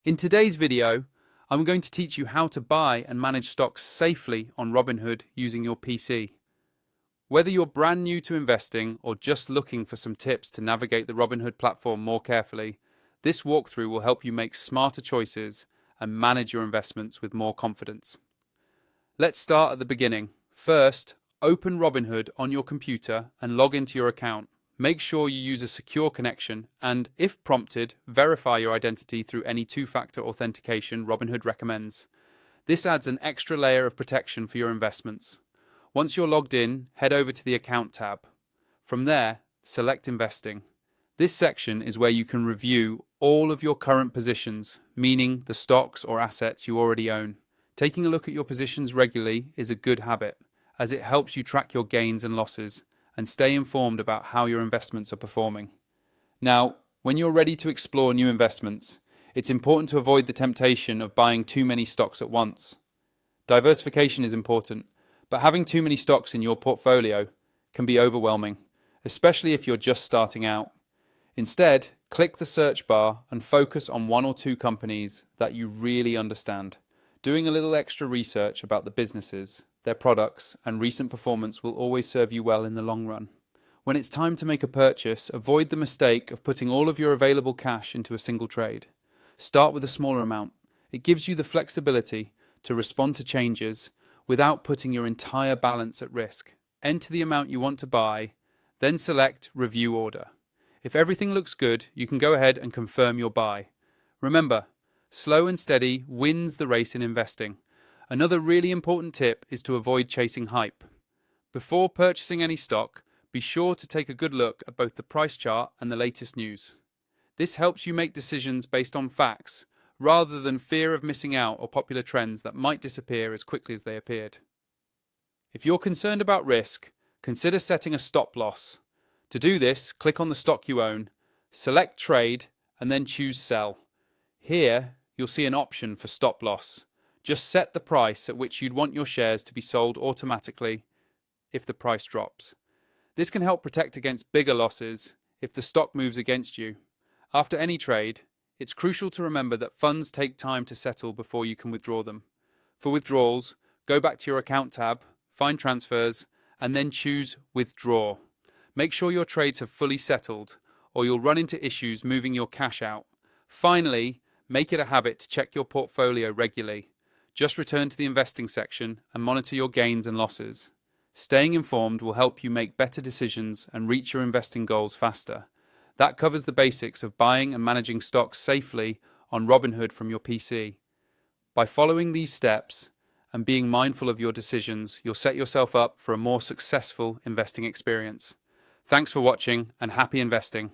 In today's video, I'm going to teach you how to buy and manage stocks safely on Robinhood using your PC. Whether you're brand new to investing or just looking for some tips to navigate the Robinhood platform more carefully, this walkthrough will help you make smarter choices and manage your investments with more confidence. Let's start at the beginning. First, open Robinhood on your computer and log into your account. Make sure you use a secure connection and, if prompted, verify your identity through any two-factor authentication Robinhood recommends. This adds an extra layer of protection for your investments. Once you're logged in, head over to the Account tab. From there, select Investing. This section is where you can review all of your current positions, meaning the stocks or assets you already own. Taking a look at your positions regularly is a good habit, as it helps you track your gains and losses and stay informed about how your investments are performing. Now, when you're ready to explore new investments, it's important to avoid the temptation of buying too many stocks at once. Diversification is important, but having too many stocks in your portfolio can be overwhelming, especially if you're just starting out. Instead, click the search bar and focus on one or two companies that you really understand. Doing a little extra research about the businesses, their products, and recent performance will always serve you well in the long run. When it's time to make a purchase, avoid the mistake of putting all of your available cash into a single trade. Start with a smaller amount. It gives you the flexibility to respond to changes without putting your entire balance at risk. Enter the amount you want to buy, then select Review Order. If everything looks good, you can go ahead and confirm your buy. Remember, slow and steady wins the race in investing. Another really important tip is to avoid chasing hype. Before purchasing any stock, be sure to take a good look at both the price chart and the latest news. This helps you make decisions based on facts, rather than fear of missing out or popular trends that might disappear as quickly as they appeared. If you're concerned about risk, consider setting a stop loss. To do this, click on the stock you own, select Trade, and then choose Sell. Here, you'll see an option for stop loss. Just set the price at which you'd want your shares to be sold automatically if the price drops. This can help protect against bigger losses if the stock moves against you. After any trade, it's crucial to remember that funds take time to settle before you can withdraw them. For withdrawals, go back to your Account tab, find Transfers, and then choose Withdraw. Make sure your trades have fully settled, or you'll run into issues moving your cash out. Finally, make it a habit to check your portfolio regularly. Just return to the investing section and monitor your gains and losses. Staying informed will help you make better decisions and reach your investing goals faster. That covers the basics of buying and managing stocks safely on Robinhood from your PC. By following these steps and being mindful of your decisions, you'll set yourself up for a more successful investing experience. Thanks for watching and happy investing.